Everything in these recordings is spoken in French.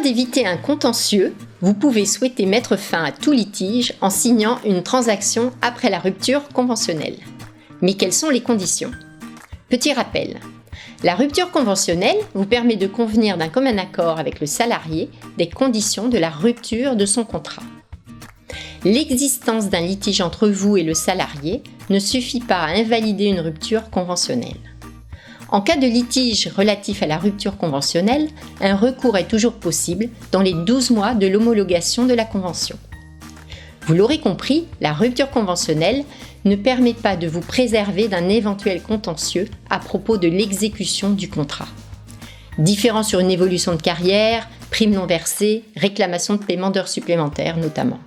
d'éviter un contentieux, vous pouvez souhaiter mettre fin à tout litige en signant une transaction après la rupture conventionnelle. Mais quelles sont les conditions ? Petit rappel. La rupture conventionnelle vous permet de convenir d'un commun accord avec le salarié des conditions de la rupture de son contrat. L'existence d'un litige entre vous et le salarié ne suffit pas à invalider une rupture conventionnelle. En cas de litige relatif à la rupture conventionnelle, un recours est toujours possible dans les 12 mois de l'homologation de la convention. Vous l'aurez compris, la rupture conventionnelle ne permet pas de vous préserver d'un éventuel contentieux à propos de l'exécution du contrat. Différent sur une évolution de carrière, prime non versée, réclamation de paiement d'heures supplémentaires notamment.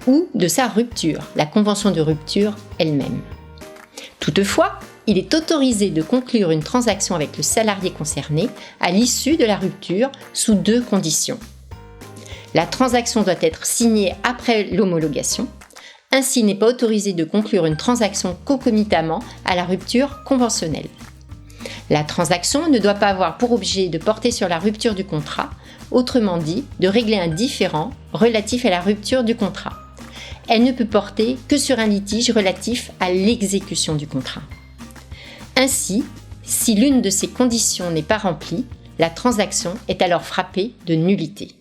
Ou de sa rupture, la convention de rupture elle-même. Toutefois, il est autorisé de conclure une transaction avec le salarié concerné à l'issue de la rupture sous 2 conditions. La transaction doit être signée après l'homologation. Ainsi, il n'est pas autorisé de conclure une transaction concomitamment à la rupture conventionnelle. La transaction ne doit pas avoir pour objet de porter sur la rupture du contrat, autrement dit, de régler un différend relatif à la rupture du contrat. Elle ne peut porter que sur un litige relatif à l'exécution du contrat. Ainsi, si l'une de ces conditions n'est pas remplie, la transaction est alors frappée de nullité.